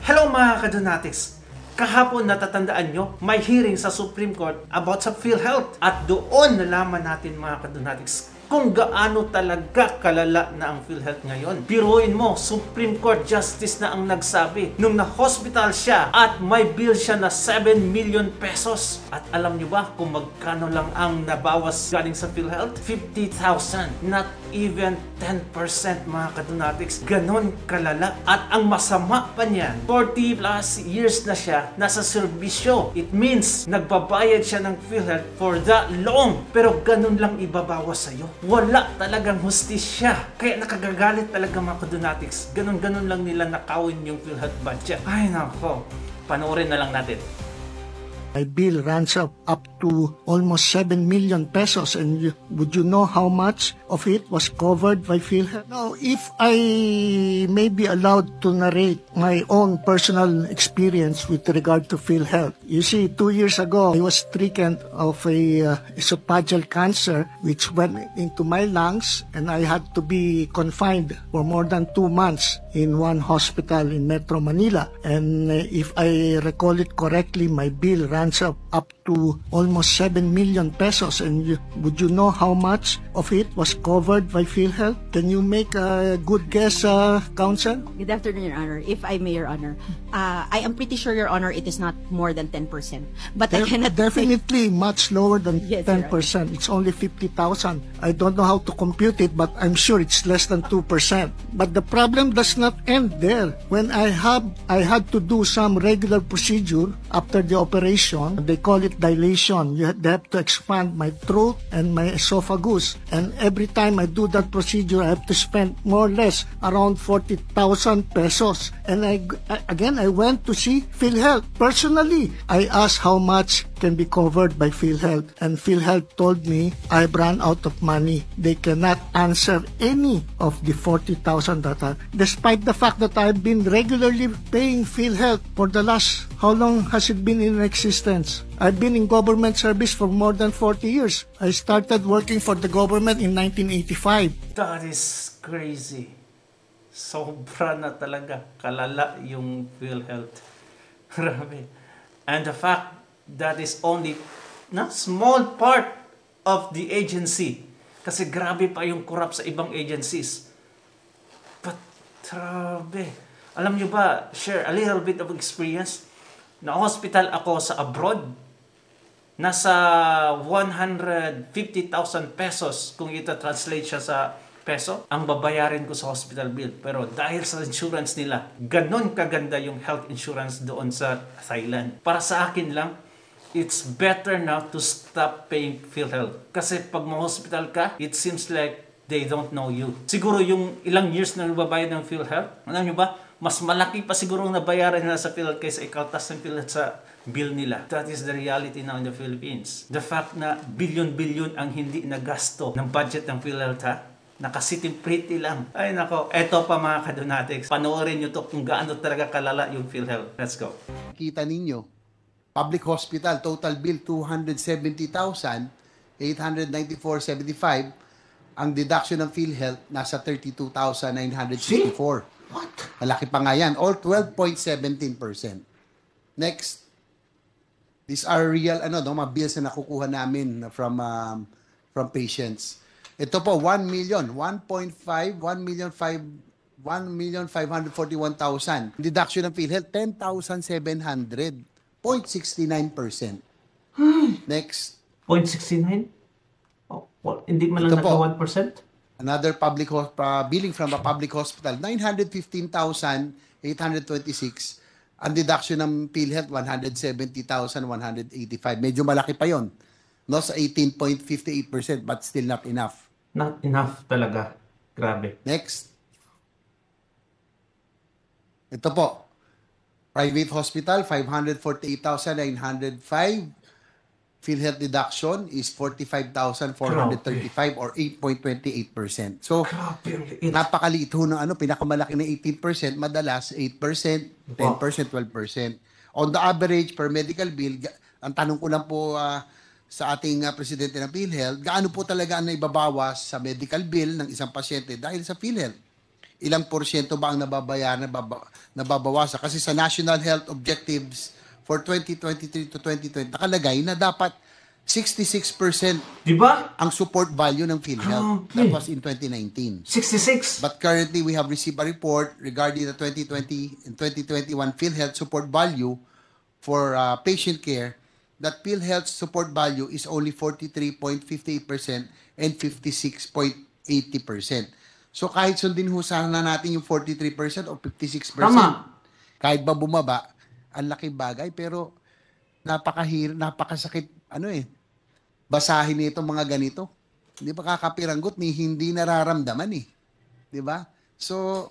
Hello mga kadonatics! Kahapon natatandaan nyo, may hearing sa Supreme Court about sa PhilHealth. At doon nalaman natin mga kadonatics kung gaano talaga kalala na ang PhilHealth ngayon. Biruin mo, Supreme Court Justice na ang nagsabi nung na-hospital siya at may bill siya na 7 million pesos. At alam nyo ba kung magkano lang ang nabawas galing sa PhilHealth? 50,000. Not even 10% mga kadonatics. Ganon kalala. At ang masama pa niyan, 40 plus years na siya nasa serbisyo. It means nagbabayad siya ng PhilHealth for that long. Pero ganon lang ibabawas sa'yo. Wala talagang hustisya. Kaya nakagagalit talaga mga kadonatics. Ganon-ganon lang nila nakawin yung PhilHealth budget. Ay nako, panoorin na lang natin. My bill runs up to almost 7 million pesos, and would you know how much of it was covered by PhilHealth? Now, if I may be allowed to narrate my own personal experience with regard to PhilHealth. You see, 2 years ago, I was stricken of a esophageal cancer which went into my lungs, and I had to be confined for more than 2 months in one hospital in Metro Manila. And if I recall it correctly, my bill runs up to almost 7 million pesos. And would you know how much of it was covered by PhilHealth? Can you make a good guess, Counsel? Good afternoon, Your Honor. If I may, Your Honor, I am pretty sure, Your Honor, it is not more than 10%. But I cannot definitely much lower than Yes, 10%. It's only 50,000. I don't know how to compute it, but I'm sure it's less than 2%. But the problem does not end there. When I had to do some regular procedure after the operation, they call it dilation. They have to expand my throat and my esophagus. And every time I do that procedure, I have to spend more or less around 40,000 pesos. And I went to see PhilHealth. Personally, I asked how much can be covered by PhilHealth. And PhilHealth told me, I've run out of money. They cannot answer any of the 40,000 that are, despite the fact that I've been regularly paying PhilHealth for the last, how long has it been in existence? I've been in government service for more than 40 years. I started working for the government in 1985. That is crazy. Sobra na talaga kalala yung PhilHealth. Grabe. And the fact that is only na small part of the agency. Kasi grabe pa yung corrupt sa ibang agencies. But grabe. Alam nyo ba, share a little bit of experience. Na-hospital ako sa abroad. Nasa 150,000 pesos kung ita-translate siya sa peso, ang babayarin ko sa hospital bill. Pero dahil sa insurance nila, ganon kaganda yung health insurance doon sa Thailand. Para sa akin lang, it's better now to stop paying PhilHealth. Kasi pag ma-hospital ka, it seems like they don't know you. Siguro yung ilang years na nababayad ng PhilHealth, alam nyo ba, mas malaki pa siguro ang nabayaran nila sa PhilHealth kaysa ikaltas ng PhilHealth sa bill nila. That is the reality now in the Philippines. The fact na bilyon-bilyon ang hindi nagasto ng budget ng PhilHealth, ha? Nakasiting pretty lang. Ay nako, eto pa mga kadonatics. Panoorin nyo to kung gaano talaga kalala yung PhilHealth. Let's go. Kita ninyo, public hospital, total bill 270,894.75. Ang deduction ng PhilHealth nasa 32,964. What? Malaki pa nga yan, or 12.17%. Next, these are real mga bills na nakukuha namin from patients. Ito po, 1,541,000. Deduction ng PhilHealth, 10,700.69%. Next. 0.69? Oh, well, hindi man lang Ito po. nagka 1%? Another billing from a public hospital, 915,826. Ang deduction ng PhilHealth, 170,185. Medyo malaki pa yon, no, sa 18.58%, but still not enough. Not enough talaga. Grabe. Next. Ito po. Private hospital, 548,905. PhilHealth deduction is 45,435 or 8.28%. So, napakaliit ho ng pinakamalaki na 18%, madalas 8%, 10%, 12%. On the average, per medical bill, ang tanong ko lang po sa ating presidente ng PhilHealth, gaano po talaga ang naibabawas sa medical bill ng isang pasyente dahil sa PhilHealth? ilang porsyento ba ang nababayaran, nababawasan. Kasi sa National Health Objectives for 2023 to 2020, nakalagay na dapat 66% Di ba? ang support value ng PhilHealth. Grabe. That was in 2019. 66. But currently, we have received a report regarding the 2020 and 2021 PhilHealth support value for patient care, that PhilHealth support value is only 43.58% and 56.80%. So kahit sundin ho sana natin yung 43% o 56%, Tama. kahit ba bumaba, ang laki bagay, pero napakasakit, basahin nito mga ganito. Hindi ba kakapiranggot ni hindi nararamdaman eh. 'Di ba? So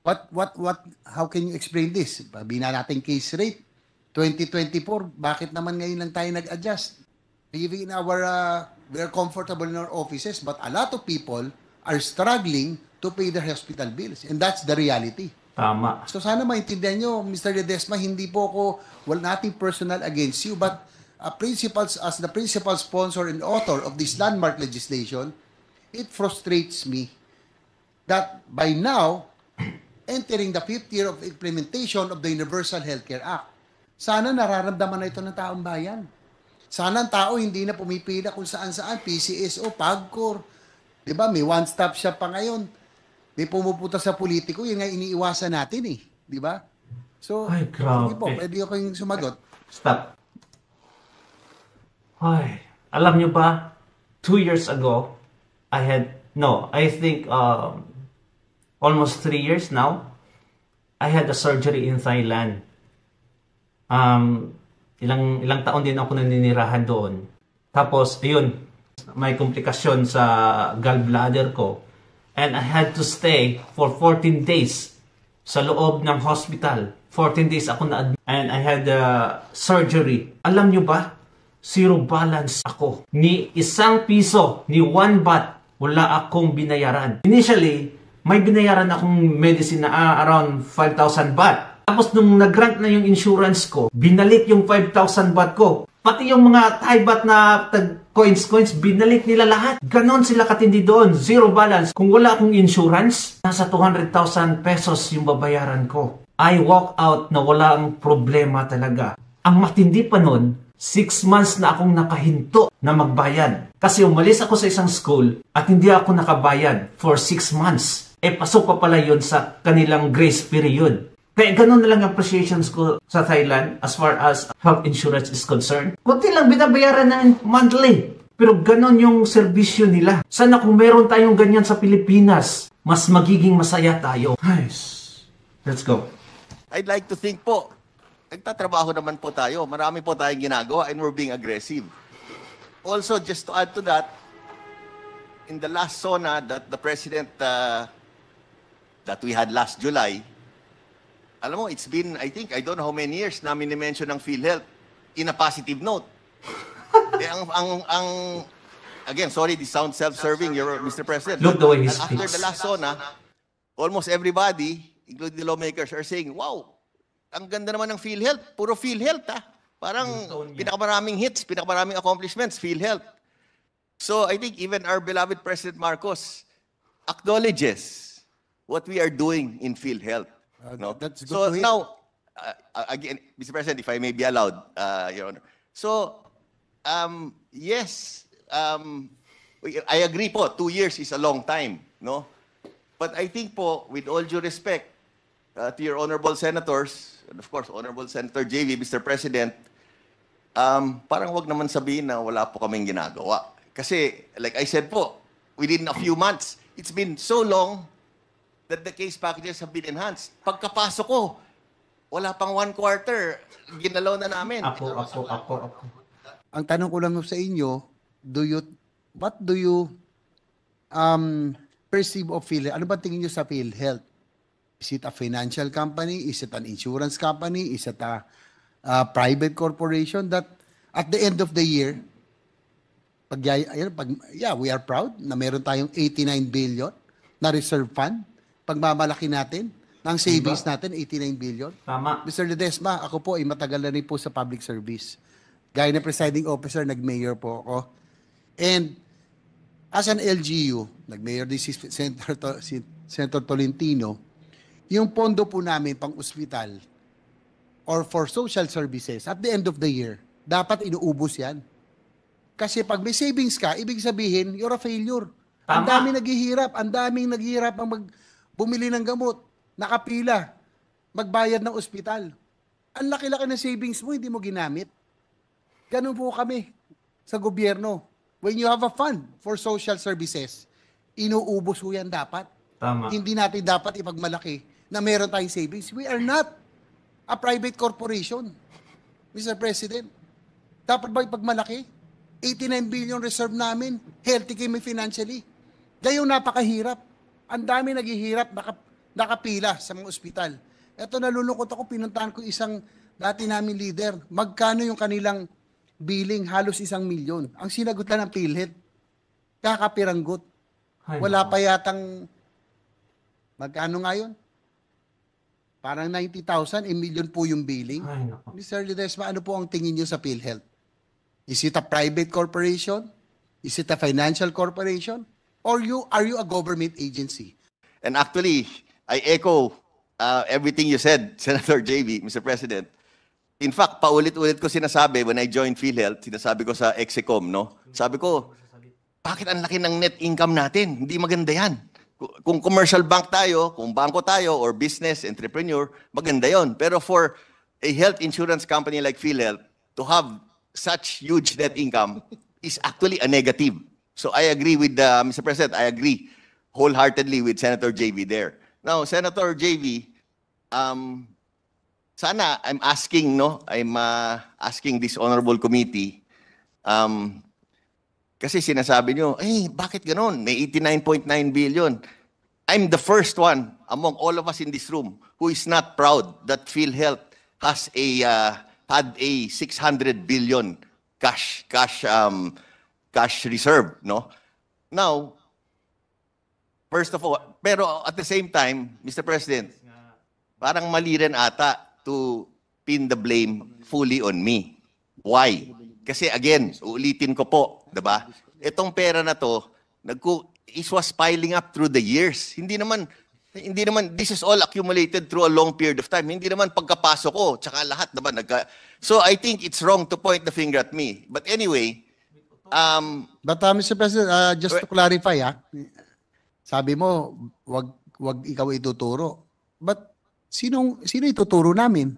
how can you explain this? Bina natin case rate 2024, bakit naman ngayon lang tayo nag-adjust? Living in we're comfortable in our offices, but a lot of people are struggling to pay their hospital bills. And that's the reality. Tama. So sana maintindihan nyo, Mr. Ledesma, hindi po ako, nothing personal against you, but as the principal sponsor and author of this landmark legislation, it frustrates me that by now, entering the 5th year of implementation of the Universal Healthcare Act, sana nararamdaman na ito ng taong bayan. Sana ang tao hindi na pumipila kung saan-saan, PCSO, PAGCOR. Diba? May one-stop shop pa ngayon. May pumupunta sa politiko, yun nga iniiwasan natin eh. Diba? So, Ay, grabe. sige po, pwede ako yung sumagot. Stop. Ay, alam nyo ba, 2 years ago, I think almost 3 years now, I had a surgery in Thailand. Ilang taon din ako naninirahan doon. Tapos, ayun, may komplikasyon sa gallbladder ko. And I had to stay for 14 days sa loob ng hospital. 14 days ako na-admit. And I had surgery. Alam nyo ba, zero balance ako. Ni isang piso, ni 1 baht, wala akong binayaran. Initially, may binayaran akong medicine na around 5,000 baht. Tapos nung nag-grant na yung insurance ko, binalik yung 5,000 baht ko. Pati yung mga Thai baht na coins, binalik nila lahat. Ganon sila katindi doon. Zero balance. Kung wala akong insurance, nasa 200,000 pesos yung babayaran ko. I walk out na wala ang problema talaga. Ang matindi pa nun, 6 months na akong nakahinto na magbayad. Kasi umalis ako sa isang school at hindi ako nakabayad for 6 months. Pasok pa pala yun sa kanilang grace period. Kaya ganun na lang appreciations ko sa Thailand as far as health insurance is concerned. Kunti lang binabayaran na monthly. Pero ganun yung serbisyo nila. Sana kung meron tayong ganyan sa Pilipinas, mas magiging masaya tayo. Nice. Let's go. I'd like to think po, nagtatrabaho naman po tayo. Marami po tayong ginagawa and we're being aggressive. Also, just to add to that, in the last SONA that the President, that we had last July, alam mo, it's been, I don't know how many years namin ni-mention ng PhilHealth in a positive note. Again, sorry, this sounds self-serving, Mr. President. Look the way he After speaks. the last SONA, almost everybody, including the lawmakers, are saying, wow, ang ganda naman ng PhilHealth. Puro PhilHealth, ah. Parang pinakamaraming hits, pinakamaraming accomplishments, PhilHealth. So I think even our beloved President Marcos acknowledges what we are doing in PhilHealth. No? That's good So to hear. now, again, Mr. President, if I may be allowed, Your Honor. So, yes, I agree po, 2 years is a long time, no? But I think po, with all due respect to your honorable senators, and of course, Honorable Senator JV, Mr. President, parang wag naman sabihin na wala po kaming ginagawa. Kasi, like I said po, within a few months, it's been so long that the case packages have been enhanced. Pagkapasok ko, wala pang 1 quarter, ginalaw na namin. Ako. Ang tanong ko lang sa inyo, what do you perceive of PhilHealth? Ano ba tingin nyo sa PhilHealth? Is it a financial company? Is it an insurance company? Is it a private corporation that at the end of the year, we are proud na meron tayong 89 billion na reserve fund. Pagmamalaki natin, ng savings natin, 89 billion. Tama. Mr. Ledesma, ako po ay matagal na rin po sa public service. Gaya na presiding officer, nag-mayor po ako. And as an LGU, nag-mayor din si Senator Tolentino, yung pondo po namin pang ospital or for social services at the end of the year, dapat inuubos yan. Kasi pag may savings ka, ibig sabihin, you're a failure. Ang Tama. daming naghihirap ang bumili ng gamot, nakapila, magbayad ng ospital. Ang laki-laki ng savings mo, hindi mo ginamit. Ganun po kami sa gobyerno. When you have a fund for social services, inuubos po yan dapat. Tama. Hindi natin dapat ipagmalaki na meron tayong savings. We are not a private corporation, Mr. President. Dapat ba ipagmalaki? 89 billion reserve namin. Healthy kami financially. Gayong napakahirap. Ang dami naghihirap, nakapila sa mga ospital. Ito, nalulungkot ako, pinuntahan ko isang dati namin leader. Magkano yung kanilang billing? Halos 1 milyon. Ang sinagot lang ng PhilHealth, kakapiranggot. Ay, Wala nako. pa yatang, magkano nga yun? Parang 90,000, 1 million po yung billing. Ay, nako. Mr. Ledesma, ano po ang tingin nyo sa PhilHealth? Is it a private corporation? Is it a financial corporation? Or are you a government agency? And actually, I echo everything you said, Senator JV, Mr. President. In fact, paulit-ulit ko sinasabi when I joined PhilHealth, sinasabi ko sa Execom, no? Sabi ko, bakit ang laki ng net income natin? Hindi maganda yan. Kung commercial bank tayo, kung bangko tayo, or business, entrepreneur, maganda yon. Pero for a health insurance company like PhilHealth, to have such huge net income is actually a negative. So I agree with, Mr. President, I agree wholeheartedly with Senator JV there. Now, Senator JV, sana I'm asking, no? I'm asking this honorable committee, kasi sinasabi nyo, bakit ganon? May 89.9 billion. I'm the first one among all of us in this room who is not proud that PhilHealth has had a 600 billion cash reserve, no? Now, first of all, pero at the same time, Mr. President, parang mali rin ata to pin the blame fully on me. Why? Kasi again, uulitin ko po, 'di ba? Itong pera na to, it was piling up through the years. Hindi naman this is all accumulated through a long period of time. Hindi naman pagkapasok ko, tsaka lahat, 'di ba? So I think it's wrong to point the finger at me. But anyway, But Mr. President, just to clarify, sabi mo, wag ikaw ituturo. But sino ituturo namin?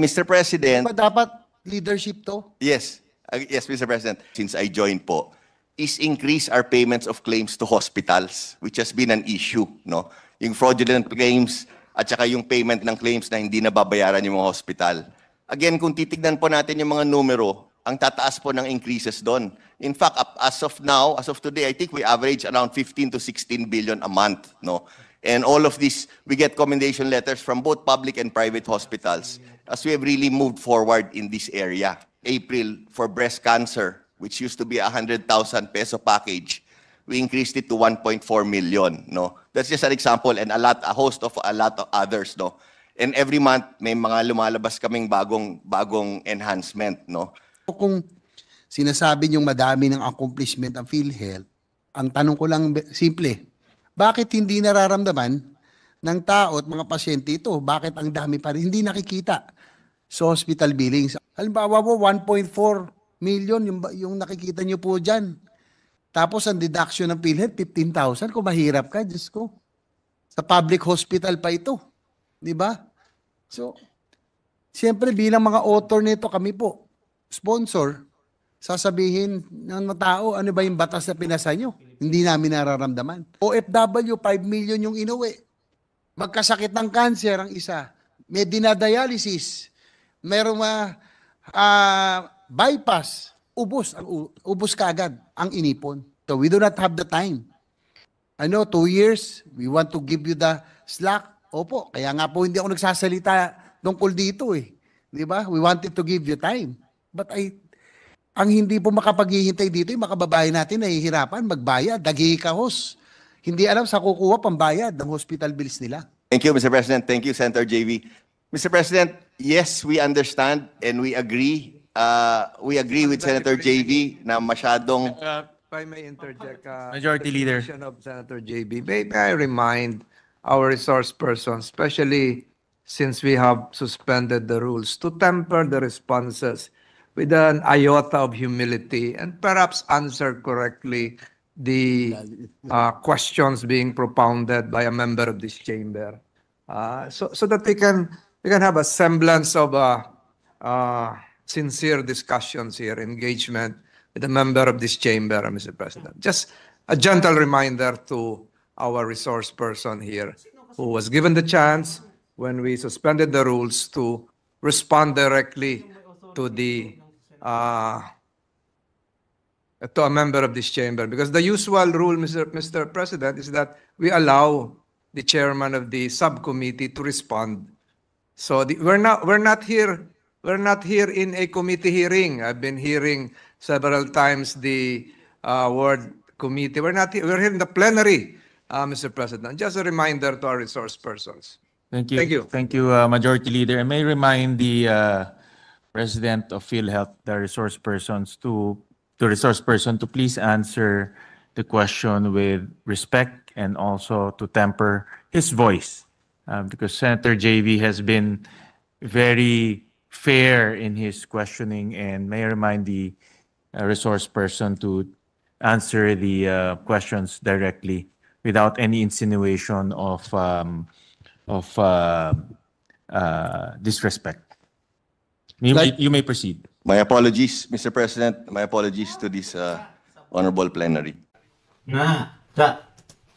Mr. President, Ba dapat leadership to? yes. Yes, Mr. President. Since I joined po, is increase our payments of claims to hospitals, which has been an issue, no? Yung fraudulent claims at saka yung payment ng claims na hindi nababayaran yung mga hospital. Again, kung titignan po natin yung mga numero, ang tataas po ng increases doon. In fact, as of now, as of today, I think we average around 15 to 16 billion a month, no? And all of this, we get commendation letters from both public and private hospitals as we have really moved forward in this area. April, for breast cancer, which used to be a 100,000 peso package, we increased it to 1.4 million, no? That's just an example, and a lot of others, no? And every month, may mga lumalabas kaming bagong enhancement, no? Kung sinasabi niyong madami ng accomplishment ang PhilHealth, ang tanong ko lang simple, bakit hindi nararamdaman ng tao at mga pasyente ito? Bakit ang dami pa rin hindi nakikita sa hospital billings? Halimbawa po, 1.4 million yung nakikita niyo po dyan. Tapos ang deduction ng PhilHealth, 15,000. Kung mahirap ka, Diyos ko. Sa public hospital pa ito. Di ba? So, siyempre bilang mga author nito, kami po, sponsor, sasabihin ng mga tao, ano ba yung batas na pinasa nyo? Hindi namin nararamdaman. OFW, 5 million yung inuwi. Magkasakit ng cancer ang isa. May dinadialysis. Merong bypass. Ubos kaagad ang inipon. So we do not have the time. 2 years, we want to give you the slack. Opo, kaya nga po hindi ako nagsasalita tungkol dito eh. Di ba? We wanted to give you time. But ang hindi po makapaghihintay dito, yung makababayan natin nahihirapan, magbayad, dagihikahos. Hindi alam sa kukuha pambayad ng hospital bills nila. Thank you, Mr. President. Thank you, Senator JV. Mr. President, yes, we understand and we agree. We agree with Senator JV na masyadong If I may interject, Majority Leader. of Senator JB, may I remind our resource persons, especially since we have suspended the rules, to temper the responses with an iota of humility and perhaps answer correctly the questions being propounded by a member of this chamber, so that we can have a semblance of sincere discussions here, engagement with a member of this chamber, Mr. President. Just a gentle reminder to our resource person here, who was given the chance when we suspended the rules to respond directly to a member of this chamber. Because the usual rule, Mr. President, is that we allow the chairman of the subcommittee to respond. So we're not here in a committee hearing. I've been hearing several times the word committee. We're here in the plenary, Mr. President. Just a reminder to our resource persons. Thank you. Thank you. Thank you, Majority Leader. I may remind the President of PhilHealth, the resource person, to please answer the question with respect and also to temper his voice, because Senator JV has been very fair in his questioning, and may I remind the resource person to answer the questions directly without any insinuation of disrespect. You may proceed. My apologies, Mr. President. My apologies to this honorable plenary.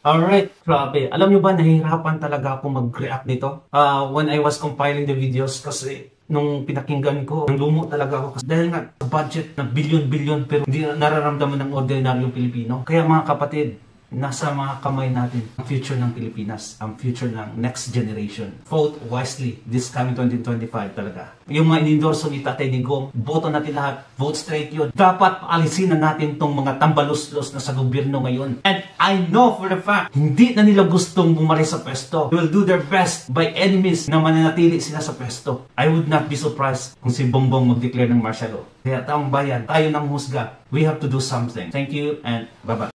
Alright, grabe. Alam nyo ba, nahihirapan talaga ako mag-react nito. When I was compiling the videos, kasi nung pinakinggan ko, lumo talaga ako. Kasi dahil nga, budget na bilyon-bilyon, pero hindi nararamdaman ng ordinaryong Pilipino. Kaya mga kapatid, nasa mga kamay natin ang future ng Pilipinas, ang future ng next generation. Vote wisely this coming 2025 talaga. Yung mga inendorso ni Tatay Digong, boto natin lahat, vote straight yun. Dapat paalisin na natin tong mga tambalos-los na sa gobyerno ngayon. And I know for the fact, hindi na nila gustong bumalik sa pwesto. They will do their best by any means na mananatili sila sa pwesto. I would not be surprised kung si Bongbong mag-declare ng martial law. Kaya taong bayan, tayo nang husga. We have to do something. Thank you and bye-bye.